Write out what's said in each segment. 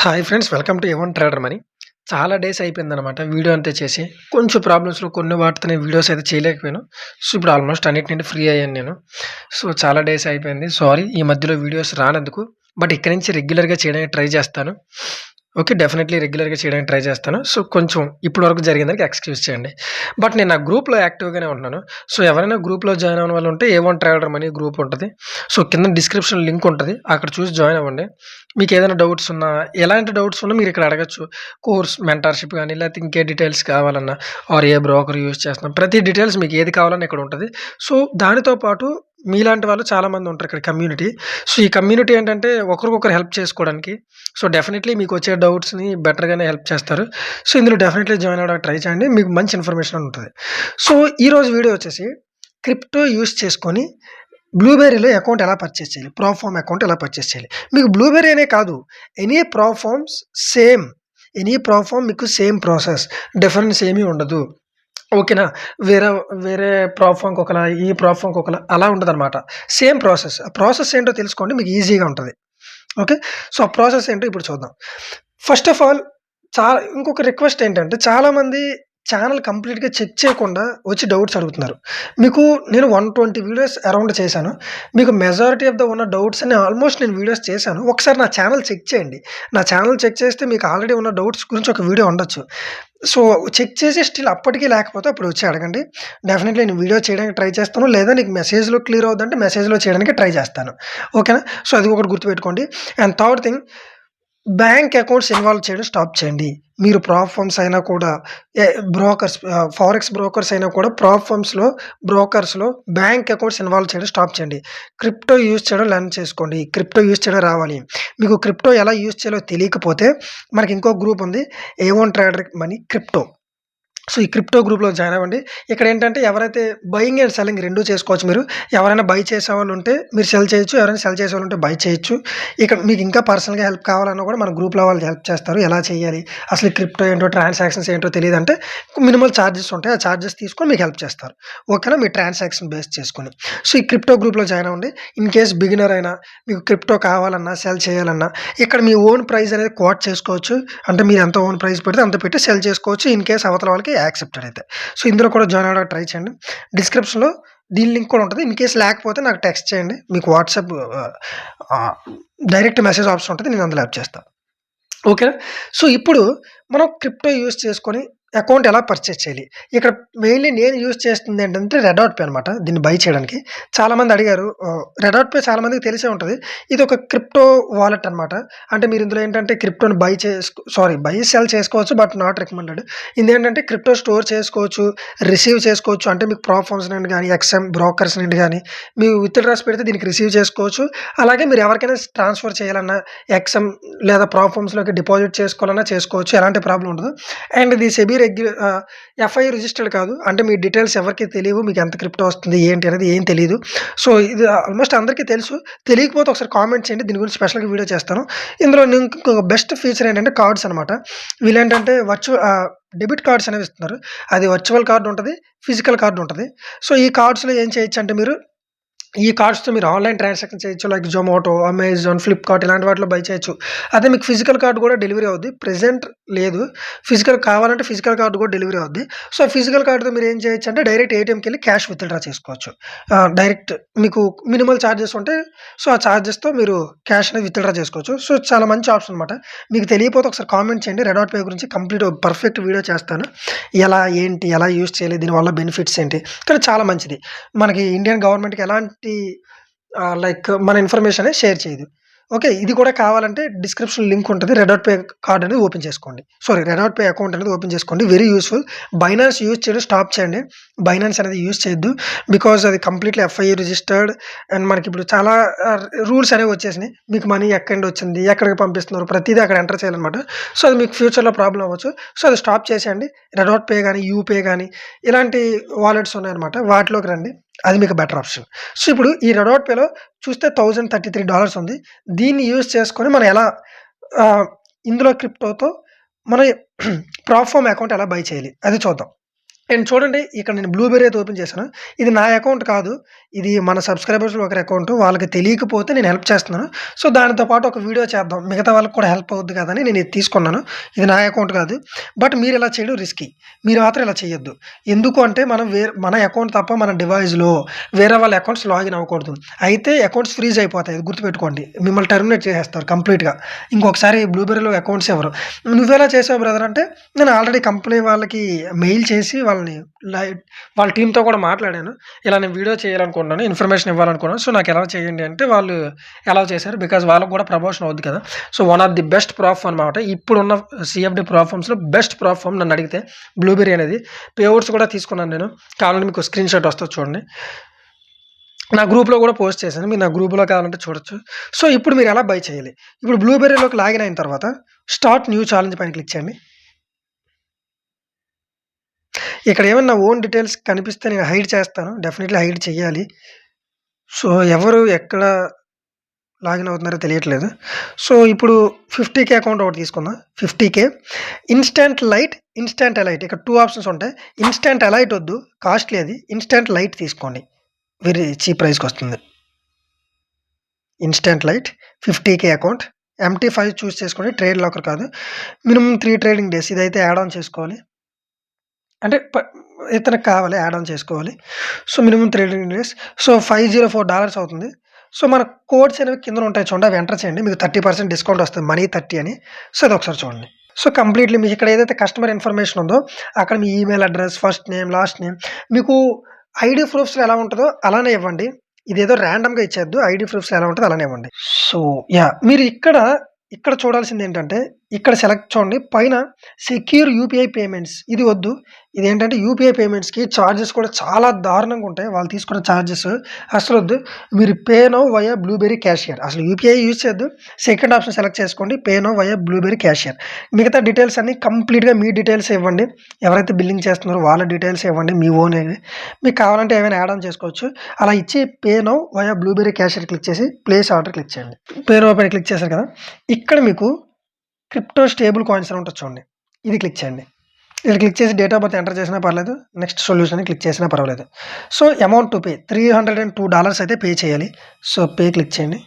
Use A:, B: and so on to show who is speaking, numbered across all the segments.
A: Hi friends, welcome to ఎవన్ trader money. చాలా days అయిపోయిందనమాట వీడియో అంతా చేసి. కొంచెం ప్రాబ్లమ్స్‌లో కొన్ని వాటితో నేను వీడియోస్ అయితే చేయలేకపోయాను. సో, ఇప్పుడు ఆల్మోస్ట్ అన్నిటి నుండి ఫ్రీ అయ్యాను నేను. సో, చాలా డేస్ అయిపోయింది. సారీ ఈ మధ్యలో వీడియోస్ రానందుకు. బట్ ఇక్కడి నుంచి రెగ్యులర్‌గా చేయడానికి ట్రై చేస్తాను. ఓకే. డెఫినెట్‌లీ రెగ్యులర్‌గా చేయడానికి ట్రై చేస్తాను. సో, కొంచెం ఇప్పటి వరకు జరిగిన దానికి ఎక్స్‌క్యూజ్ చేయండి. బట్ నేను నా గ్రూప్‌లో యాక్టివ్‌గానే ఉంటున్నాను. సో, ఎవరైనా గ్రూప్‌లో జాయిన్ అవ్వని వాళ్ళు ఉంటే ఏ1 ట్రేడర్ మనీ గ్రూప్ ఉంటది. సో, కింద డిస్క్రిప్షన్ లింక్ ఉంటది. అక్కడ చూసి జాయిన్ అవ్వండి. మీకేదైనా డౌట్స్ ఉన్నా, ఎలాంటి డౌట్స్ ఉన్నా మీరిక్కడ అడగొచ్చు. కోర్స్, మెంటర్‌షిప్ గాని, లేకపోతే ఇంకే డీటెయిల్స్ కావాలన్నా ఆర్ ఏ బ్రోకర్ యూజ్ చేస్తున్నాం. ప్రతి డీటెయిల్స్ మీకు ఏది కావాలన్నా ఇక్కడ ఉంటది. సో, దానితో పాటు మీలాంటి వాళ్ళు చాలామంది ఉంటారు ఇక్కడ కమ్యూనిటీ. సో, ఈ కమ్యూనిటీ ఏంటంటే ఒకరికొకరు హెల్ప్ చేసుకోవడానికి. సో, డెఫినెట్‌లీ మీకొచ్చే డౌట్స్‌ని బెటర్‌గానే హెల్ప్ చేస్తారు. సో, ఇందులో డెఫినెట్‌లీ జాయిన్ అవ్వడానికి ట్రై చేయండి. మీకు మంచి ఇన్ఫర్మేషన్ ఉంటది. సో, ఈరోజు వీడియో వచ్చేసి క్రిప్టో యూజ్ చేసుకొని బ్లూబెర్రీలో అకౌంట్ ఎలా పర్చేస్ చేయాలి? ప్రాప్‌ఫార్మ్ అకౌంట్ ఎలా పర్చేస్ చేయాలి? మీకు బ్లూబెర్రీ అనే కాదు, ఎనీ ప్రాప్‌ఫార్మ్స్ సేమ్. ఎనీ ప్రాప్‌ఫార్మ్ మీకు సేమ్ ప్రాసెస్. డిఫరెన్స్ ఏమీ ఉండదు. ఓకేనా? వేరే వేరే ప్రాప్‌ఫార్మ్‌కి ఒకలా, ఈ ప్రాప్‌ఫార్మ్‌కి ఒకలా అలా ఉండదనమాట. Same process. ఆ ప్రాసెస్ ఏంటో తెలుసుకోండి, మీకు ఈజీగా ఉంటది. ఓకే. సో, ఆ ప్రాసెస్ ఏంటో ఇప్పుడు చూద్దాం. ఫస్ట్ ఆఫ్ ఆల్ ఇంకొక రిక్వెస్ట్ ఏంటంటే చాలామంది ఛానెల్ కంప్లీట్‌గా చెక్ చేయకుండా వచ్చి డౌట్స్ అడుగుతున్నారు. మీకు నేను 120 వీడియోస్ అరౌండ్ చేశాను. మీకు మెజారిటీ ఆఫ్ ద ఉన్న డౌట్స్ అన్ని ఆల్మోస్ట్ నేను వీడియోస్ చేశాను. ఒకసారి నా ఛానెల్ చెక్ చేయండి. నా ఛానెల్ చెక్ చేస్తే మీకు ఆల్రెడీ ఉన్న డౌట్స్ గురించి ఒక వీడియో ఉండొచ్చు. సో, చెక్ చేసి స్టిల్ అప్పటికి లేకపోతే అప్పుడు వచ్చి అడగండి. డెఫినెట్‌లీ నేను వీడియో చేయడానికి ట్రై చేస్తాను. లేదా నీకు మెసేజ్‌లో క్లియర్ అవుద్దంటే మెసేజ్‌లో చేయడానికి ట్రై చేస్తాను. ఓకేనా? సో, అది ఒకటి గుర్తుపెట్టుకోండి. And third thing, bank accounts involve చేయడం స్టాప్ చేయండి. మీరు ప్రాప్ ఫర్మ్స్ అయినా కూడా బ్రోకర్స్, ఫారెక్స్ బ్రోకర్స్ అయినా కూడా ప్రాప్ ఫర్మ్స్‌లో, బ్రోకర్స్‌లో బ్యాంక్ అకౌంట్స్ ఇన్వాల్వ్ చేయడం స్టాప్ చేయండి. క్రిప్టో యూజ్ చేయడం లెర్న్ చేసుకోండి. క్రిప్టో యూజ్ చేయడం రావాలి. మీకు క్రిప్టో ఎలా యూజ్ చేయాలో తెలియకపోతే మనకి ఇంకో గ్రూప్ ఉంది. ఏ1 ట్రేడర్ మనీ క్రిప్టో. సో, ఈ క్రిప్టో గ్రూప్‌లో జాయిన్ అవ్వండి. ఇక్కడేంటంటే ఎవరైతే బయింగ్ అండ్ సెల్లింగ్ 2 చేసుకోవచ్చు మీరు. ఎవరైనా బై చేసేవాళ్ళుంటే మీరు సెల్ చేయొచ్చు. ఎవరైనా సెల్ చేసేవాళ్ళుంటే బై చేయొచ్చు. ఇక్కడ మీకు ఇంకా పర్సనల్‌గా హెల్ప్ కావాలన్నా కూడా మన గ్రూప్‌లో వాళ్ళు హెల్ప్ చేస్తారు. ఎలా చేయాలి? అసలు క్రిప్టో ఏంటో, ట్రాన్సాక్షన్స్ ఏంటో తెలీదంటే మినిమల్ చార్జెస్ ఉంటాయి. ఆ చార్జెస్ తీసుకొని మీకు హెల్ప్ చేస్తారు. ఓకేనా? మీ ట్రాన్సాక్షన్ బేస్ చేసుకొని. సో, ఈ క్రిప్టో గ్రూప్‌లో జాయిన్ అవ్వండి. ఇన్ కేస్ బిగినర్ అయినా, మీకు క్రిప్టో కావాలన్నా, సెల్ చేయాలన్నా ఇక్కడ మీ ఓన్ ప్రైస్ అనేది కోట్ చేసుకోవచ్చు. అంటే మీరు ఎంత ఓన్ ప్రైస్ పెడితే అంత పెట్టి సెల్ చేసుకోవచ్చు. ఇన్ కేస్ అవతల వాళ్ళకి యాక్సెప్టెడ్ అయితే. సో, ఇందులో కూడా జాయిన్ అవ్వడానికి ట్రై చేయండి. డిస్క్రిప్షన్‌లో దీని లింక్ కూడా ఉంటది. ఇన్ కేస్ లేకపోతే నాకు టెక్స్ట్ చేయండి. మీకు వాట్సాప్ ఆహ్, డైరెక్ట్ మెసేజ్ ఆప్షన్ ఉంటది. నేను అందులో యాడ్ చేస్తా. ఓకేనా? సో, ఇప్పుడు మనం క్రిప్టో యూజ్ చేసుకొని అకౌంట్ ఎలా పర్చేస్ చేయాలి? ఇక్కడ మెయిన్‌లీ నేను యూజ్ చేస్తుందేంటంటే రెడాట్ పే అనమాట. దీన్ని బై చేయడానికి. చాలామంది అడిగారు. రెడాట్ పే చాలా మందికి తెలిసే ఉంటది. ఇదొక క్రిప్టో వాలెట్ అనమాట. అంటే మీరు ఇందులో ఏంటంటే క్రిప్టోని బై, సెల్ చేసుకోవచ్చు. But not recommended. ఇదేంటంటే క్రిప్టో స్టోర్ చేసుకోవచ్చు, రిసీవ్ చేసుకోవచ్చు. అంటే మీకు ప్రాప్‌ఫర్మ్స్ నుండి గాని, ఎక్స్ఎం బ్రోకర్స్ నుండి గాని మీరు విత్‌డ్రాస్ పెడితే దీనికి రిసీవ్ చేసుకోవచ్చు. అలాగే మీరు ఎవరికైనా ట్రాన్స్‌ఫర్ చేయాలన్నా ఎక్స్ఎం లేదా ప్రాప్‌ఫర్మ్స్‌లోకి డిపాజిట్ చేసుకోవాలన్నా చేసుకోవచ్చు. ఎలాంటి ప్రాబ్లమ్ ఉండదు. అండ్ ఇది ఎఫ్ఐ రిజిస్టర్డ్ కాదు. అంటే మీ డీటెయిల్స్ ఎవరికీ తెలియవు. మీకు ఎంత క్రిప్టో వస్తుంది, ఏంటి అనేది ఏం తెలీదు. సో, ఇది ఆల్మోస్ట్ అందరికీ తెలుసు. తెలియకపోతే ఒకసారి కామెంట్ చేయండి. దీని గురించి స్పెషల్‌గా వీడియో చేస్తాను. ఇందులో ఇంకొక బెస్ట్ ఫీచర్ ఏంటంటే కార్డ్స్ అనమాట. వీళ్ళేంటంటే డెబిట్ కార్డ్స్ అనేవి ఇస్తున్నారు. అది వర్చువల్ కార్డ్ ఉంటది. ఫిజికల్ కార్డ్ ఉంటది. సో, ఈ కార్డ్స్‌లో ఏం చేయొచ్చంటే మీరు ఈ కార్డ్స్‌తో మీరు ఆన్‌లైన్ ట్రాన్సాక్షన్ చేయొచ్చు. లైక్ జొమాటో, అమెజాన్, ఫ్లిప్‌కార్ట్ ఇలాంటి వాటిలో బై చేయొచ్చు. అదే మీకు ఫిజికల్ కార్డ్ కూడా డెలివరీ అవుద్ది. ప్రెజెంట్ లేదు. ఫిజికల్ కావాలంటే ఫిజికల్ కార్డ్ కూడా డెలివరీ అవుద్ది. సో, ఫిజికల్ కార్డ్‌తో మీరేం చేయొచ్చంటే డైరెక్ట్ ఏటీఎంకెళ్ళి క్యాష్ విత్‌డ్రా చేసుకోవచ్చు. డైరెక్ట్ మీకు మినిమల్ చార్జెస్ ఉంటాయి. సో, ఆ చార్జెస్‌తో మీరు క్యాష్ అనేది విత్‌డ్రా చేసుకోవచ్చు. సో, చాలా మంచి ఆప్షన్ అనమాట. మీకు తెలియకపోతే ఒకసారి కామెంట్ చేయండి. రెడాట్ పే గురించి కంప్లీట్ పర్ఫెక్ట్ వీడియో చేస్తాను. ఎలా, ఏంటి, ఎలా యూజ్ చేయాలి, దీనివల్ల బెనిఫిట్స్ ఏంటి? కానీ చాలా మంచిది. మనకి ఇండియన్ గవర్నమెంట్‌కి ఎలాంటి లైక్ మన ఇన్ఫర్మేషన్ అనేది షేర్ చేయదు. ఓకే. ఇది కూడా కావాలంటే డిస్క్రిప్షన్ లింక్ ఉంటది. రెడాట్ పే కార్డ్ అనేది ఓపెన్ చేసుకోండి. రెడాట్ పే అకౌంట్ అనేది ఓపెన్ చేసుకోండి. Very useful. బైనాన్స్ యూజ్ చేయడం స్టాప్ చేయండి. బైనాన్స్ అనేది యూజ్ చేయొద్దు. బికాజ్ అది కంప్లీట్‌లీ ఎఫ్ఐ రిజిస్టర్డ్. అండ్ మనకిప్పుడు చాలా రూల్స్ అనేవి వచ్చేసినాయి. మీకు మనీ ఎక్కడి నుండి వచ్చింది, ఎక్కడికి పంపిస్తున్నారు, ప్రతీదీ అక్కడ ఎంటర్ చేయాలన్నమాట. సో, అది మీకు ఫ్యూచర్‌లో ప్రాబ్లమ్ అవ్వచ్చు. సో, అది స్టాప్ చేసేయండి. రెడాట్ పే గాని, యూపే గాని ఇలాంటి వాలెట్స్ ఉన్నాయన్నమాట. వాటిలోకి రండి. అది మీకు బెటర్ ఆప్షన్. సో, ఇప్పుడు ఈ రెడాట్ పేలో చూస్తే $1033 ఉంది. దీన్ని యూజ్ చేసుకొని మనం ఎలా ఇందులో క్రిప్టోతో మన ప్రాప్‌ఫార్మ్ అకౌంట్ ఎలా బై చేయాలి అది చూద్దాం. అండ్ చూడండి ఇక్కడ నేను బ్లూబెర్రీ అయితే ఓపెన్ చేశాను. ఇది నా అకౌంట్ కాదు. ఇది మన సబ్‌స్క్రైబర్స్‌లో ఒకరి అకౌంట్. వాళ్ళకి తెలియకపోతే నేను హెల్ప్ చేస్తున్నాను. సో, దానితో పాటు ఒక వీడియో చేద్దాం. మిగతా వాళ్ళకి కూడా హెల్ప్ అవుద్ది కదా! అని నేను ఇది తీసుకున్నాను. ఇది నా అకౌంట్ కాదు. బట్ మీరు ఇలా చేయడం రిస్కీ. మీరు మాత్రం ఇలా చేయొద్దు. ఎందుకు అంటే మనం మన అకౌంట్ తప్ప మన డివైస్‌లో వేరే వాళ్ళ అకౌంట్స్ లాగిన్ అవ్వకూడదు. అయితే అకౌంట్స్ ఫ్రీజ్ అయిపోతాయి. అది గుర్తుపెట్టుకోండి. మిమ్మల్ని టెర్మినేట్ చేసేస్తారు కంప్లీట్‌గా. ఇంకొకసారి బ్లూబెర్రీలో అకౌంట్స్ ఇవ్వరు. "నువ్వెలా చేసావు బ్రదర్" అంటే నేను ఆల్రెడీ కంపెనీ వాళ్ళకి మెయిల్ చేసి వాళ్ళని వాళ్ళ టీమ్‌తో కూడా మాట్లాడాను. ఇలా నేను వీడియో చేయాలనుకుంటున్నాను. ఇన్ఫర్మేషన్ ఇవ్వాలనుకున్నాను. సో, నాకు ఎలా చేయండి అంటే వాళ్ళు అలౌ చేశారు. బికాజ్ వాళ్ళకి కూడా ప్రమోషన్ అవుద్ది కదా! So, one of the best platform అనమాట. ఇప్పుడున్న సీఎఫ్‌డి ప్లాట్‌ఫార్మ్స్‌లో బెస్ట్ ప్లాట్‌ఫార్మ్ నన్నడిగితే బ్లూబెర్రీ అనేది. పేఅవుట్స్ కూడా తీసుకున్నాను నేను. కావాలంటే మీకు స్క్రీన్‌షాట్ వస్తది చూడండి. నా గ్రూప్‌లో కూడా పోస్ట్ చేశాను. మీరు నా గ్రూప్‌లో కావాలంటే చూడొచ్చు. సో, ఇప్పుడు మీరు ఎలా బై చేయాలి? ఇప్పుడు బ్లూబెర్రీలోకి లాగిన్ అయిన తర్వాత స్టార్ట్ న్యూ ఛాలెంజ్ పైన క్లిక్ చేయండి. ఇక్కడ ఏమన్నా ఓన్ డీటెయిల్స్ కనిపిస్తే నేను హైడ్ చేస్తాను. డెఫినెట్‌లీ హైడ్ చేయాలి. సో, ఎవరు ఎక్కడ లాగిన్ అవుతున్నారో తెలియట్లేదు. సో, ఇప్పుడు 50,000 అకౌంట్ ఒకటి తీసుకుందాం. 50,000 ఇన్‌స్టాంట్ లైట్, ఇన్‌స్టాంట్ ఎలైట్ ఇక్కడ 2 ఆప్షన్స్ ఉంటాయి. ఇన్‌స్టాంట్ ఎలైట్ వద్దు. కాస్ట్‌లీ అది. ఇన్‌స్టాంట్ లైట్ తీసుకోండి. వెరీ చీప్ ప్రైస్‌కొస్తుంది. Instant lite 50,000 account. MT5 choose చేసుకోండి. ట్రేడ్ లాకర్ కాదు. మినిమమ్ 3 ట్రేడింగ్ డేస్ ఇదైతే యాడ్ ఆన్ చేసుకోవాలి. అంటే ఇతనికి కావాలి యాడ్ ఆన్ చేసుకోవాలి. So, minimum 3 days. సో, $504 అవుతుంది. సో, మన కోడ్స్ అనేవి కిందన ఉంటాయి చూడండి. అవి ఎంటర్ చేయండి. మీకు 30% డిస్కౌంట్ వస్తుంది. మనీ 30 అని. సో, అదొకసారి చూడండి. సో, కంప్లీట్‌లీ మీకు ఇక్కడ ఏదైతే కస్టమర్ ఇన్ఫర్మేషన్ ఉందో అక్కడ మీ email address, first name, last name మీకు ఐడీ ప్రూఫ్స్‌లో ఎలా ఉంటదో అలానే ఇవ్వండి. ఇదేదో రాండమ్‌గా ఇచ్చేయొద్దు. ఐడీ ప్రూఫ్స్ ఎలా ఉంటదో అలానే ఇవ్వండి. సో, మీరు ఇక్కడ చూడాల్సిందేంటంటే ఇక్కడ సెలెక్ట్ చూడండి. పైన సెక్యూర్ యూపీఐ పేమెంట్స్ ఇది వద్దు. ఇదేంటంటే యూపీఐ పేమెంట్స్‌కి చార్జెస్ కూడా చాలా దారుణంగా ఉంటాయి. వాళ్ళు తీసుకున్న చార్జెస్ అసలొద్దు. మీరు pay now via blueberry cashier అసలు యూపీఐ యూజ్ చేయొద్దు. సెకండ్ ఆప్షన్ సెలెక్ట్ చేసుకోండి. Pay now via blueberry cashier. మిగతా డీటెయిల్స్ అన్నీ కంప్లీట్‌గా మీ డీటెయిల్స్ ఇవ్వండి. ఎవరైతే బిల్లింగ్ చేస్తున్నారో వాళ్ళ డీటెయిల్స్ ఇవ్వండి. మీ ఓన్‌వి. మీకు కావాలంటే ఏమైనా యాడ్ ఆన్ చేసుకోవచ్చు. అలా ఇచ్చి pay now via blueberry cashier click చేసి ప్లేస్ ఆర్డర్ క్లిక్ చేయండి. పే నౌ పైన క్లిక్ చేశారు కదా! ఇక్కడ మీకు క్రిప్టో స్టేబుల్ కాయిన్స్ అని ఉంటది చూడండి. ఇది క్లిక్ చేయండి. ఇక్కడ క్లిక్ చేసి డేట్ ఆఫ్ బర్త్ ఎంటర్ చేసినా పర్లేదు. నెక్స్ట్ సొల్యూషన్ అని క్లిక్ చేసినా పర్వాలేదు. సో, అమౌంట్ టు పే $302 అయితే పే చేయాలి. సో, పే క్లిక్ చేయండి.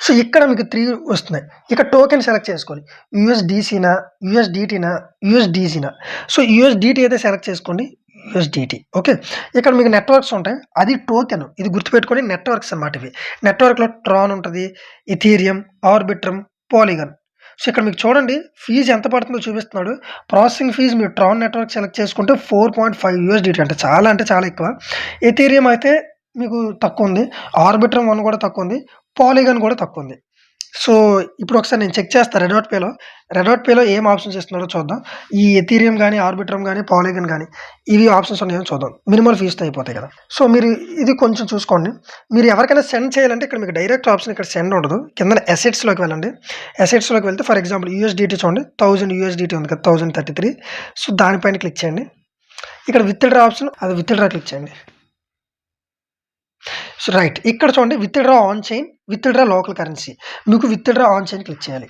A: సో, ఇక్కడ మీకు 3 వస్తున్నాయి. ఇక్కడ టోకెన్ సెలెక్ట్ చేసుకోవాలి. యూఎస్‌డీసీనా, యూఎస్‌డీటీనా, యూఎస్‌డీసీనా. సో, యూఎస్‌డీటీ అయితే సెలెక్ట్ చేసుకోండి. యూఎస్‌డీటీ ఓకే. ఇక్కడ మీకు నెట్వర్క్స్ ఉంటాయి. అది టోకెన్. ఇది గుర్తుపెట్టుకోండి నెట్వర్క్స్ అన్నమాట ఇవి. నెట్వర్క్‌లో ట్రాన్ ఉంటది, ఎథీరియం, ఆర్బిట్రమ్, పాలిగాన్. సో, ఇక్కడ మీకు చూడండి ఫీజ్ ఎంత పడుతుందో చూపిస్తున్నాడు. ప్రాసెసింగ్ ఫీజ్ మీరు ట్రాన్ నెట్వర్క్ సెలెక్ట్ చేసుకుంటే $4.5 అంటే చాలా ఎక్కువ. ఎథీరియం అయితే మీకు తక్కువుంది. ఆర్బిట్రమ్ 1 కూడా తక్కువుంది. పాలిగాన్ కూడా తక్కువుంది. సో, ఇప్పుడు ఒకసారి నేను చెక్ చేస్తా రెడాట్ పేలో ఏం ఆప్షన్స్ ఇస్తున్నారో చూద్దాం. ఈ ఎథీరియం గాని, ఆర్బిట్రమ్ గాని, పాలిగాన్ గాని ఇవి ఆప్షన్స్ ఉన్నాయో చూద్దాం. మినిమల్ ఫీస్‌తో అయిపోతాయి కదా! సో, మీరు ఇది కొంచెం చూసుకోండి. మీరు ఎవరికైనా సెండ్ చేయాలంటే ఇక్కడ మీకు డైరెక్ట్ ఆప్షన్ ఇక్కడ సెండ్ ఉండదు. కిందన అసెట్స్‌లోకి వెళ్ళండి. అసెట్స్‌లోకి వెళ్తే ఫర్ ఎగ్జాంపుల్ యూఎస్‌డీటీ చూడండి. 1000 ఉంది కదా! 1033 సో, దానిపైన క్లిక్ చేయండి. ఇక్కడ విత్‌డ్రా ఆప్షన్ అది విత్‌డ్రా క్లిక్ చేయండి. So, right. ఇక్కడ చూడండి withdraw on chain, withdraw local currency. మీకు విత్‌డ్రా ఆన్ చైన్ క్లిక్ చేయాలి.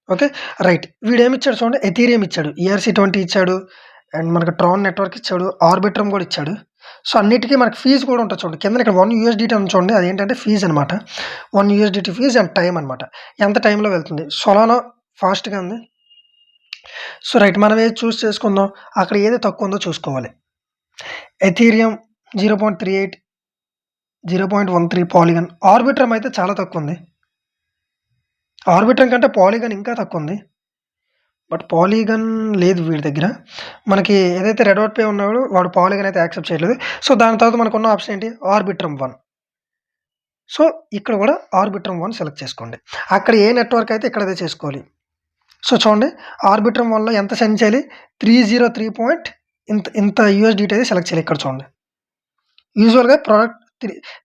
A: ఓకే. రైట్. వీడేమిచ్చాడు చూడండి ఎథీరియం ఇచ్చాడు. ERC20 ఇచ్చాడు. అండ్ మనకు ట్రాన్ నెట్వర్క్ ఇచ్చాడు. ఆర్బిట్రమ్ కూడా ఇచ్చాడు. సో, అన్నిటికి మనకు ఫీజ్ కూడా ఉంటది చూడండి. కిందన ఇక్కడ $1 ఉంది చూడండి. అదేంటంటే ఫీజ్ అనమాట. $1 ఫీజ్ అండ్ టైమ్ అనమాట. ఎంత టైమ్‌లో వెళ్తుంది. సొలానా ఫాస్ట్‌గా ఉంది. So, right. మనం ఏది చూజ్ చేసుకుందాం. అక్కడ ఏది తక్కువ ఉందో చూసుకోవాలి. Ethereum 0.38 0.13 polygon. ఆర్బిట్రమ్ అయితే చాలా తక్కువుంది. ఆర్బిట్రమ్ కంటే పాలిగాన్ ఇంకా తక్కువుంది. బట్ పాలిగాన్ లేదు వీడి దగ్గర. మనకి ఏదైతే రెడాట్ పే ఉన్నాడో వాడు పాలిగాన్ అయితే యాక్సెప్ట్ చేయట్లేదు. సో, దాని తర్వాత మనకున్న ఆప్షన్ ఏంటి ఆర్బిట్రమ్ 1. సో, ఇక్కడ కూడా ఆర్బిట్రమ్ 1 సెలెక్ట్ చేసుకోండి. అక్కడ ఏ నెట్వర్క్ అయితే ఇక్కడ అదే చేసుకోవాలి. సో, చూడండి ఆర్బిట్రమ్ 1లో ఎంత సెండ్ చేయాలి 303 పాయింట్ ఇంత యూఎస్‌డీటీ అయితే సెలెక్ట్ చేయాలి ఇక్కడ చూడండి. యూజువల్‌గా ప్రొడక్ట్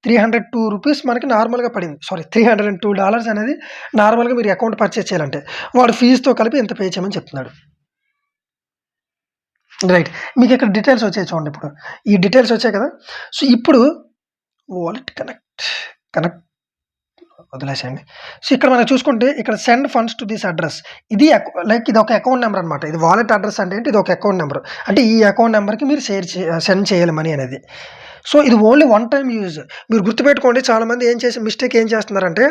A: ₹302 మనకి నార్మల్‌గా పడింది. సారీ $302 అనేది నార్మల్‌గా మీరు అకౌంట్ పర్చేజ్ చేయాలంటే. వాడు ఫీజ్‌తో కలిపి ఇంత పే చేయమని చెప్తున్నాడు. రైట్. మీకు ఇక్కడ డీటెయిల్స్ వచ్చాయి చూడండి ఇప్పుడు. ఈ డీటెయిల్స్ వచ్చాయి కదా! సో, ఇప్పుడు వాలెట్ కనెక్ట్ వదిలేసేయండి. సో, ఇక్కడ మనం చూసుకుంటే ఇక్కడ send funds to this address. ఇది ఇది ఒక అకౌంట్ నెంబర్ అనమాట. ఇది వాలెట్ అడ్రెస్ అంటే ఏంటి? ఇది ఒక అకౌంట్ నెంబర్. అంటే ఈ అకౌంట్ నెంబర్‌కి మీరు సెండ్ చేయాలి మనీ అనేది. సో, ఇది ఓన్లీ వన్ టైమ్ యూజ్. మీరు గుర్తుపెట్టుకోండి, చాలామంది మిస్టేక్ ఏం చేస్తున్నారంటే,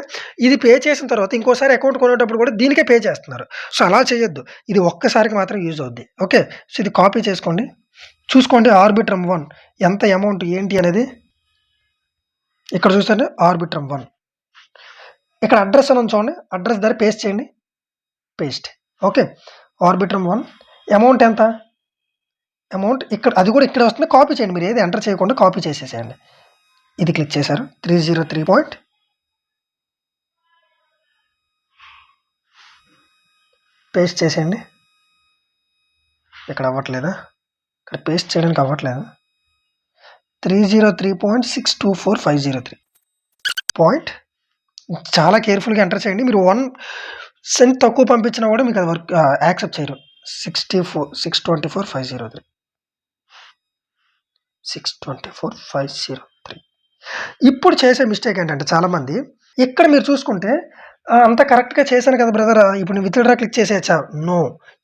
A: ఇది పే చేసిన తర్వాత ఇంకోసారి అకౌంట్ కొనేటప్పుడు కూడా దీనికే పే చేస్తున్నారు. సో, అలా చేయొద్దు. ఇది ఒక్కసారికి మాత్రం యూజ్ అవుద్ది. ఓకే. సో, ఇది కాపీ చేసుకోండి. చూసుకోండి ఆర్బిట్రమ్ 1 ఎంత అమౌంట్ ఏంటి అనేది. ఇక్కడ చూస్తే ఆర్బిట్రమ్ 1 ఇక్కడ అడ్రస్ అని ఉంది చూడండి. అడ్రస్ దగ్గర పేస్ట్ చేయండి. పేస్ట్. ఓకే. ఆర్బిట్రమ్ 1 అమౌంట్ ఎంత? అమౌంట్ ఇక్కడ అది కూడా ఇక్కడే వస్తుంది. కాపీ చేయండి. మీరు ఏది ఎంటర్ చేయకుండా కాపీ చేసేసేయండి. ఇది క్లిక్ చేశారు. 303 పేస్ట్ చేసేయండి. ఇక్కడ అవ్వట్లేదా? ఇక్కడ పేస్ట్ చేయడానికి అవ్వట్లేదు. 303.624503 పాయింట్. చాలా కేర్ఫుల్గా ఎంటర్ చేయండి. మీరు 1 సెంట్ తక్కువ పంపించినా కూడా మీకు అది వర్క్ యాక్సెప్ట్ చేయరు. 624,503 624,503. ఇప్పుడు చేసే మిస్టేక్ ఏంటంటే చాలామంది ఇక్కడ మీరు చూసుకుంటే అంతా కరెక్ట్‌గా చేశాను కదా బ్రదర్, ఇప్పుడు నేను విత్‌డ్రా క్లిక్ చేసేయచ్చా? నో,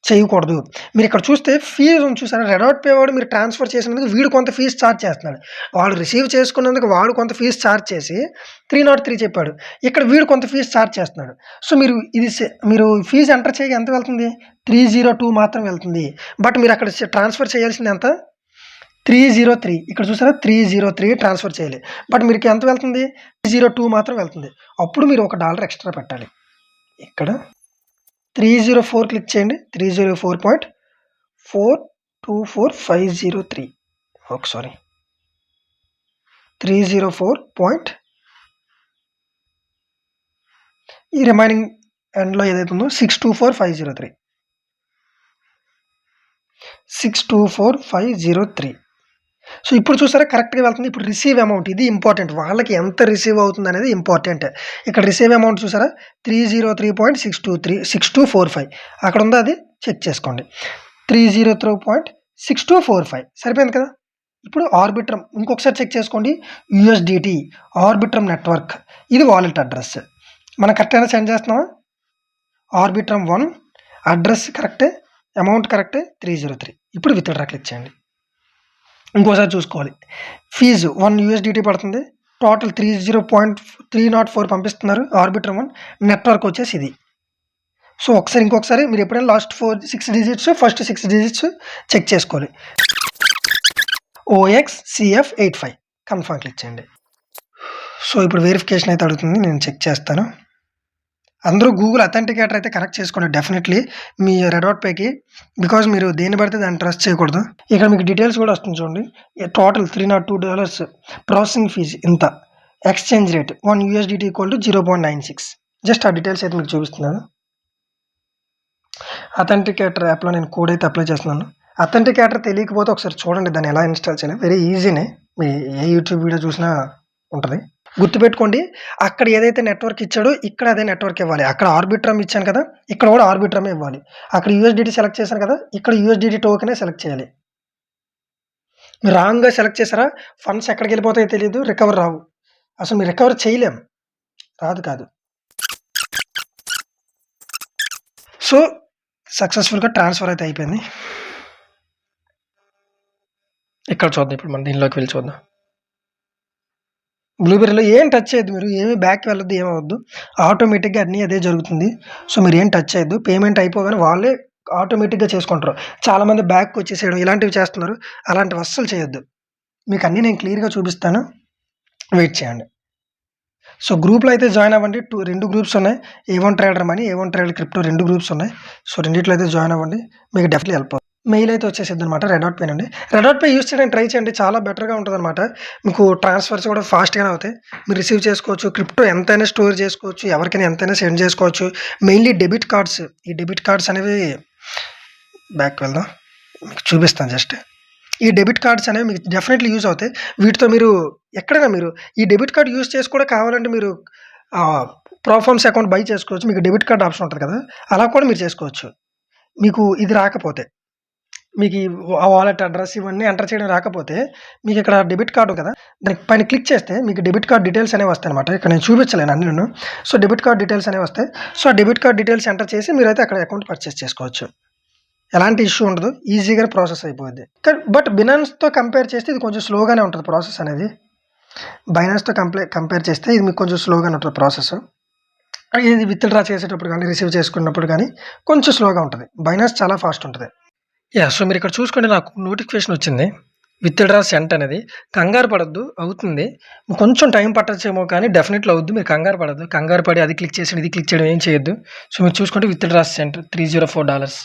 A: చేయకూడదు. మీరు ఇక్కడ చూస్తే ఫీజ్ ఉంది చూసారా? రెడాట్ పే వాడు మీరు ట్రాన్స్ఫర్ చేసినందుకు వీడు కొంత ఫీజ్ ఛార్జ్ చేస్తున్నాడు. వాడు రిసీవ్ చేసుకున్నందుకు వాడు కొంత ఫీజ్ ఛార్జ్ చేసి 303 చెప్పాడు. ఇక్కడ వీడు కొంత ఫీజ్ ఛార్జ్ చేస్తున్నాడు. సో, మీరు ఫీజ్ ఎంటర్ చేయగా ఎంత వెళ్తుంది? 302 మాత్రం వెళ్తుంది. బట్ మీరు అక్కడ ట్రాన్స్ఫర్ చేయాల్సింది ఎంత? 303. ఇక్కడ చూసారా? 303 ట్రాన్స్ఫర్ చేయాలి. బట్ మీకు ఎంత వెళ్తుంది? 302 మాత్రం వెళ్తుంది. అప్పుడు మీరు $1 ఎక్స్ట్రా పెట్టాలి. ఇక్కడ 304 క్లిక్ చేయండి. 304.424503. సారీ, 304. ఈ రిమైనింగ్ ఎండ్లో ఏదైతే ఉందో 624,503 624,503. సో, ఇప్పుడు చూసారా కరెక్ట్‌గా వెళ్తుంది. ఇప్పుడు రిసీవ్ అమౌంట్ ఇది ఇంపార్టెంట్. వాళ్ళకి ఎంత రిసీవ్ అవుతుంది అనేది ఇంపార్టెంట్. ఇక్కడ రిసీవ్ అమౌంట్ చూసారా? 303.6245 అక్కడ ఉందా? అది చెక్ చేసుకోండి. 303.6245 సరిపోయింది కదా? ఇప్పుడు ఆర్బిట్రమ్ ఇంకొకసారి చెక్ చేసుకోండి. USDT ఆర్బిట్రమ్ నెట్వర్క్ ఇది వాలెట్ అడ్రస్. మనం కరెక్ట్‌గానే సెండ్ చేస్తున్నామా? ఆర్బిట్రమ్ 1 అడ్రస్ కరెక్టే, అమౌంట్ కరెక్టే, 303. ఇప్పుడు విత్‌డ్రా క్లిక్ చేయండి. ఇంకోసారి చూసుకోవాలి. ఫీజు 1 USDT పడుతుంది. టోటల్ 304 పంపిస్తున్నారు. ఆర్బిట్రమ్ 1 నెట్వర్క్ వచ్చేసి ఇది. సో, ఇంకొకసారి మీరు ఎప్పుడైనా last 6 digits first 6 digits check చేసుకోవాలి. OXCF85 కన్ఫర్మ్ క్లిక్ చేయండి. సో, ఇప్పుడు వెరిఫికేషన్ అయితే అడుగుతుంది. నేను చెక్ చేస్తాను. అందరూ గూగుల్ అథెంటికేటర్ అయితే కనెక్ట్ చేసుకోండి డెఫినెట్లీ మీ రెడాట్ పేకి. బికాజ్ మీరు దేన్ని పడితే దాన్ని ట్రస్ట్ చేయకూడదు. ఇక్కడ మీకు డీటెయిల్స్ కూడా వస్తుంది చూడండి. టోటల్ $302 ప్రాసెసింగ్ ఫీజ్ ఇంత. Exchange rate 1 USDT = 0.96. జస్ట్ ఆ డీటెయిల్స్ అయితే మీకు చూపిస్తున్నాను. అథెంటికేటర్ యాప్లో నేను కోడ్ అయితే అప్లై చేస్తున్నాను. అథెంటికేటర్ తెలియకపోతే ఒకసారి చూడండి దాన్ని ఎలా ఇన్స్టాల్ చేయాలి. వెరీ ఈజీనే. మీ ఏ యూట్యూబ్ వీడియో చూసినా ఉంటుంది. గుర్తుపెట్టుకోండి, అక్కడ ఏదైతే నెట్వర్క్ ఇచ్చాడో ఇక్కడ అదే నెట్వర్క్ ఇవ్వాలి. అక్కడ ఆర్బిట్రమ్ ఇచ్చాను కదా, ఇక్కడ కూడా ఆర్బిట్రమే ఇవ్వాలి. అక్కడ USDT సెలెక్ట్ చేశాను కదా, ఇక్కడ USDT టోకెనే సెలెక్ట్ చేయాలి. మీరు రాంగ్గా సెలెక్ట్ చేశారా, ఫండ్స్ ఎక్కడికి వెళ్ళిపోతాయో తెలియదు, రికవర్ రావు. అసలు మీరు రికవర్ చేయలేం, కాదు. సో, సక్సెస్ఫుల్గా ట్రాన్స్ఫర్ అయితే అయిపోయింది. ఇక్కడ చూద్దాం. ఇప్పుడు మనం దీనిలోకి వెళ్ళి చూద్దాం. బ్లూబెర్రీలో ఏం టచ్ చేయొద్దు. మీరు ఏమీ బ్యాక్ వెళ్ళొద్దు, ఏమవద్దు. ఆటోమేటిక్గా అన్నీ అదే జరుగుతుంది. సో, మీరు ఏం టచ్ చేయొద్దు. పేమెంట్ అయిపోగానే వాళ్ళే ఆటోమేటిక్గా చేసుకుంటారు. చాలామంది బ్యాక్ వచ్చేసేయడం ఇలాంటివి చేస్తున్నారు. అలాంటివి అస్సలు చేయొద్దు. మీకు అన్నీ నేను క్లియర్గా చూపిస్తాను, వెయిట్ చేయండి. సో, గ్రూప్లో అయితే జాయిన్ అవ్వండి. 2 గ్రూప్స్ ఉన్నాయి. A1 trader money, A1 trader crypto 2 groups ఉన్నాయి. సో, రెండిట్లో అయితే జాయిన్ అవ్వండి. మీకు డెఫినెట్లీ హెల్ప్ అవుతుంది. మెయిల్ అయితే వచ్చేసిద్ది అనమాట రెడాట్ పే నుండి. రెడాట్ పే యూస్ చేయడానికి ట్రై చేయండి, చాలా బెటర్గా ఉంటుందన్నమాట. మీకు ట్రాన్స్ఫర్స్ కూడా ఫాస్ట్గానే అవుతాయి. మీరు రిసీవ్ చేసుకోవచ్చు, క్రిప్టో ఎంతైనా స్టోర్ చేసుకోవచ్చు, ఎవరికైనా ఎంతైనా సెండ్ చేసుకోవచ్చు. మెయిన్లీ డెబిట్ కార్డ్స్, ఈ డెబిట్ కార్డ్స్ అనేవి బ్యాక్ వెళ్దాం, మీకు చూపిస్తాను జస్ట్. ఈ డెబిట్ కార్డ్స్ అనేవి మీకు డెఫినెట్లీ యూజ్ అవుతాయి. వీటితో మీరు ఎక్కడైనా మీరు ఈ డెబిట్ కార్డ్ యూజ్ చేసి కూడా కావాలంటే మీరు ప్రోఫార్మ్స్ అకౌంట్ బై చేసుకోవచ్చు. మీకు డెబిట్ కార్డ్ ఆప్షన్ ఉంటుంది కదా, అలా కూడా మీరు చేసుకోవచ్చు. మీకు ఇది రాకపోతే మీకు ఈ వాలెట్ అడ్రెస్ ఇవన్నీ ఎంటర్ చేయడం రాకపోతే, మీకు ఇక్కడ డెబిట్ కార్డ్ కదా! దానికి పైన క్లిక్ చేస్తే మీకు డెబిట్ కార్డ్ డీటెయిల్స్ అనేవి వస్తాయన్నమాట. ఇక్కడ నేను చూపించలేను అన్నీను. సో, డెబిట్ కార్డ్ డీటెయిల్స్ అనేవి వస్తాయి. సో, ఆ డెబిట్ కార్డ్ డీటెయిల్స్ ఎంటర్ చేసి మీరైతే అక్కడ అకౌంట్ పర్చేస్ చేసుకోవచ్చు. ఎలాంటి ఇష్యూ ఉండదు. ఈజీగా ప్రాసెస్ అయిపోద్ది. బట్ బినాన్స్‌తో కంపేర్ చేస్తే ఇది కొంచెం స్లోగానే ఉంటది ప్రాసెస్ అనేది. బైనాన్స్‌తో కంపేర్ చేస్తే ఇది మీకు కొంచెం స్లోగానే ఉంటది ప్రాసెస్. ఇది విత్‌డ్రా చేసేటప్పుడు గానీ, రిసీవ్ చేసుకున్నప్పుడు గానీ కొంచెం స్లోగా ఉంటది. బైనాన్స్ చాలా ఫాస్ట్ ఉంటది. సో, మీరిక్కడ చూసుకోండి నాకు నోటిఫికేషన్ వచ్చింది. విత్‌డ్రా సెంట్ అనేది. కంగారు పడొద్దు అవుతుంది. కొంచెం టైం పట్టొచ్చేమో కానీ డెఫినెట్‌లీ అవుద్ది. మీరు కంగారు పడొద్దు. కంగారు పడి అది క్లిక్ చేసి, ఇది క్లిక్ చేయడం ఏం చేయొద్దు. సో, మీరు చూసుకుంటే విత్‌డ్రా సెంట్ $304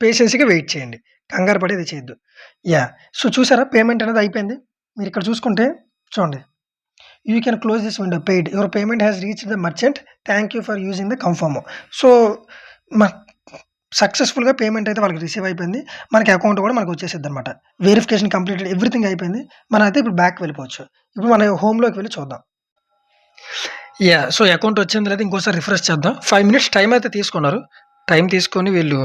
A: పేషెన్స్‌గా వెయిట్ చేయండి. కంగారు పడి ఇది చేయొద్దు. సో, చూసారా పేమెంట్ అనేది అయిపోయింది. మీరిక్కడ చూసుకుంటే చూడండి. You can close this window paid. Your payment has reached the merchant. Thank you for using the confirm. So, మ సక్సెస్‌ఫుల్‌గా పేమెంట్ అయితే వాళ్ళకి రిసీవ్ అయిపోయింది. మనకి అకౌంట్ కూడా మనకు వచ్చేసిద్దనమాట. వెరిఫికేషన్ కంప్లీటెడ్ ఎవ్రీథింగ్ అయిపోయింది. మనమైతే ఇప్పుడు బ్యాక్‌కి వెళ్ళిపోవచ్చు. ఇప్పుడు మన హోమ్‌లోకి వెళ్లి చూద్దాం. సో, అకౌంట్ వచ్చిందో లేదో ఇంకోసారి రిఫ్రెష్ చేద్దాం. 5 మినిట్స్ టైం అయితే తీసుకున్నారు. టైం తీసుకొని వీళ్ళు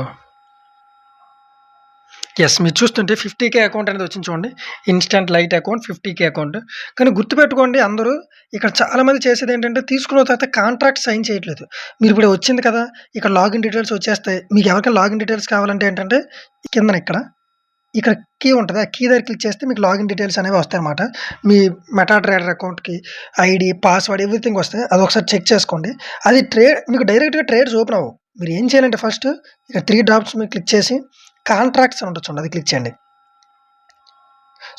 A: మీరు చూస్తుంటే 50,000 అకౌంట్ అనేది వచ్చింది చూడండి. Instant light account 50,000 account. కానీ గుర్తుపెట్టుకోండి అందరూ ఇక్కడ చాలామంది చేసేదేంటంటే తీసుకున్న తర్వాత కాంట్రాక్ట్ సైన్ చేయట్లేదు. మీరిప్పుడు వచ్చింది కదా! ఇక్కడ లాగిన్ డీటెయిల్స్ వచ్చేస్తాయి. మీకు ఎవరికైనా లాగిన్ డీటెయిల్స్ కావాలంటే ఏంటంటే కిందన ఇక్కడ కీ ఉంటది. ఆ కీ దగ్గర క్లిక్ చేస్తే మీకు లాగిన్ డీటెయిల్స్ అనేవి వస్తాయన్నమాట. మీ మెటా ట్రేడర్ అకౌంట్‌కి ఐడీ, పాస్‌వర్డ్ ఎవ్రీథింగ్ వస్తాయి. అదొకసారి చెక్ చేసుకోండి. అది మీకు డైరెక్ట్‌గా ట్రేడ్స్ ఓపెన్ అవ్వవు. మీరు ఏం చేయాలంటే ఫస్ట్ ఇక్కడ 3 డాట్స్ మీద క్లిక్ చేసి కాంట్రాక్ట్స్ అని ఉంటది చూడండి. అది క్లిక్ చేయండి.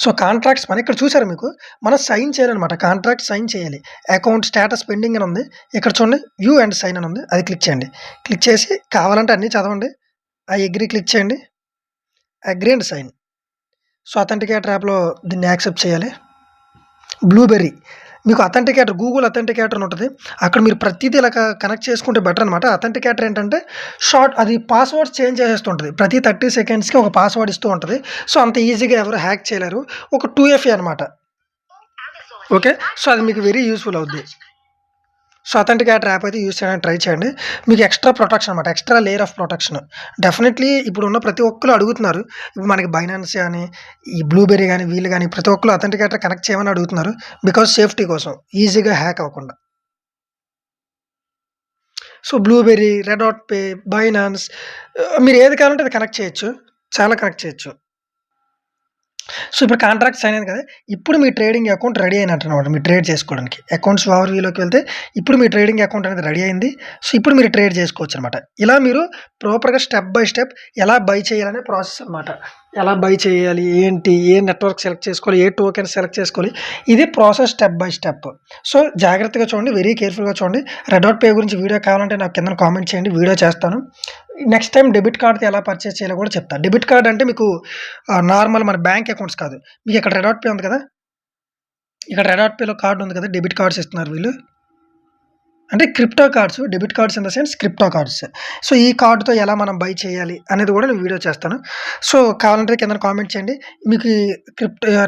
A: సో, కాంట్రాక్ట్స్ పని ఇక్కడ చూసారా మీకు? మనం సైన్ చేయాలనమాట. కాంట్రాక్ట్ సైన్ చేయాలి. అకౌంట్ స్టేటస్ పెండింగ్ అని ఉంది. ఇక్కడ చూడండి వ్యూ అండ్ సైన్ అని ఉంది. అది క్లిక్ చేయండి. క్లిక్ చేసి కావాలంటే అన్నీ చదవండి. ఐ అగ్రీ క్లిక్ చేయండి. Agree and sign. So, authenticator యాప్‌లో దీన్ని యాక్సెప్ట్ చేయాలి. బ్లూబెర్రీ మీకు అథెంటికేటర్ గూగుల్ అథెంటికేటర్ అని ఉంటది. అక్కడ మీరు ప్రతీదీ ఇలా కనెక్ట్ చేసుకుంటే బెటర్ అనమాట. అథెంటికేటర్ ఏంటంటే అది పాస్వర్డ్స్ చేంజ్ చేసేస్తుంటది. ప్రతి 30 సెకండ్స్‌కి ఒక పాస్వర్డ్ ఇస్తూ ఉంటది. సో, అంత ఈజీగా ఎవరు హ్యాక్ చేయలేరు. ఒక 2FA అనమాట. ఓకే. సో, అది మీకు వెరీ యూజ్‌ఫుల్ అవుద్ది. సో, అథెంటికేటర్ యాప్ అయితే యూజ్ చేయడానికి ట్రై చేయండి. మీకు ఎక్స్ట్రా ప్రొటెక్షన్ అనమాట. Extra layer of protection. Definitely ఇప్పుడున్న ప్రతి ఒక్కళ్ళు అడుగుతున్నారు. ఇప్పుడు మనకి బైనాన్స్ గాని, ఈ బ్లూబెర్రీ గాని, వీళ్ళు గాని ప్రతి ఒక్కళ్ళు అథెంటికేటర్ కనెక్ట్ చేయమని అడుగుతున్నారు. బికాజ్ సేఫ్టీ కోసం. ఈజీగా హ్యాక్ అవ్వకుండా. సో, బ్లూబెర్రీ, రెడాట్ పే, బైనాన్స్ మీరు ఏది కావాలంటే అది కనెక్ట్ చేయొచ్చు. చాలా కనెక్ట్ చేయొచ్చు. సో, ఇప్పుడు కాంట్రాక్ట్ సైన్ అయింది కదా! ఇప్పుడు మీ ట్రేడింగ్ అకౌంట్ రెడీ అయినట్టనమాట. మీరు ట్రేడ్ చేసుకోవడానికి. అకౌంట్స్ ఓవర్ వ్యూలోకి వెళ్తే ఇప్పుడు మీ ట్రేడింగ్ అకౌంట్ అనేది రెడీ అయింది. సో, ఇప్పుడు మీరు ట్రేడ్ చేసుకోవచ్చనమాట. ఇలా మీరు ప్రాపర్‌గా స్టెప్ బై స్టెప్ ఎలా బై చేయాలనే ప్రాసెస్ అనమాట. ఎలా బై చేయాలి? ఏంటి? ఏ నెట్వర్క్ సెలెక్ట్ చేసుకోవాలి? ఏ టోకెన్ సెలెక్ట్ చేసుకోవాలి? ఇది process step by step. So, జాగ్రత్తగా చూడండి. వెరీ కేర్‌ఫుల్‌గా చూడండి. రెడాట్ పే గురించి వీడియో కావాలంటే నాకు కిందన కామెంట్ చేయండి. వీడియో చేస్తాను. నెక్స్ట్ టైమ్ డెబిట్ కార్డ్‌తో ఎలా పర్చేస్ చేయాలో కూడా చెప్తా. డెబిట్ కార్డ్ అంటే మీకు నార్మల్ మన బ్యాంక్ అకౌంట్స్ కాదు. మీకు ఇక్కడ రెడాట్ పే ఉంది కదా! ఇక్కడ రెడాట్ పేలో కార్డ్ ఉంది కదా! డెబిట్ కార్డ్స్ ఇస్తున్నారు వీళ్ళు. అంటే crypto cards. Debit cards in the sense crypto cards. So, ఈ కార్డ్‌తో ఎలా మనం బై చేయాలి అనేది కూడా నేను వీడియో చేస్తాను. సో, కావాలంటే కిందన కామెంట్ చేయండి. మీకు ఈ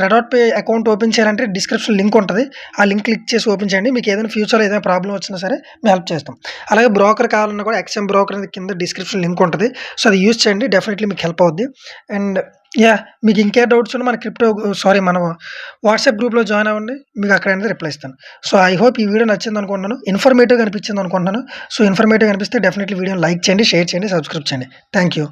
A: రెడాట్ పే అకౌంట్ ఓపెన్ చేయాలంటే డిస్క్రిప్షన్ లింక్ ఉంటది. ఆ లింక్ క్లిక్ చేసి ఓపెన్ చేయండి. మీకు ఏదైనా ఫ్యూచర్‌లో ఏదైనా ప్రాబ్లమ్ వచ్చినా సరే మేము హెల్ప్ చేస్తాం. అలాగే బ్రోకర్ కావాలన్నా కూడా ఎక్స్ఎం బ్రోకర్ అనేది కింద డిస్క్రిప్షన్ లింక్ ఉంటది. సో, అది యూజ్ చేయండి. డెఫినెట్‌లీ మీకు హెల్ప్ అవుద్ది. అండ్ మీకు ఇంకే డౌట్స్ ఉన్నా మన వాట్సాప్ గ్రూప్‌లో జాయిన్ అవ్వండి. మీకు అక్కడ అనేది రిప్లై ఇస్తాను. సో, ఐ హోప్ ఈ వీడియో నచ్చిందనుకుంటున్నాను. ఇన్ఫర్మేటివ్‌గా అనిపించిందనుకుంటున్నాను. సో, ఇన్ఫర్మేటివ్‌గా అనిపిస్తే డెఫినెట్‌లీ వీడియోని లైక్ చేయండి, షేర్ చేయండి, సబ్స్క్రైబ్ చేయండి. Thank you.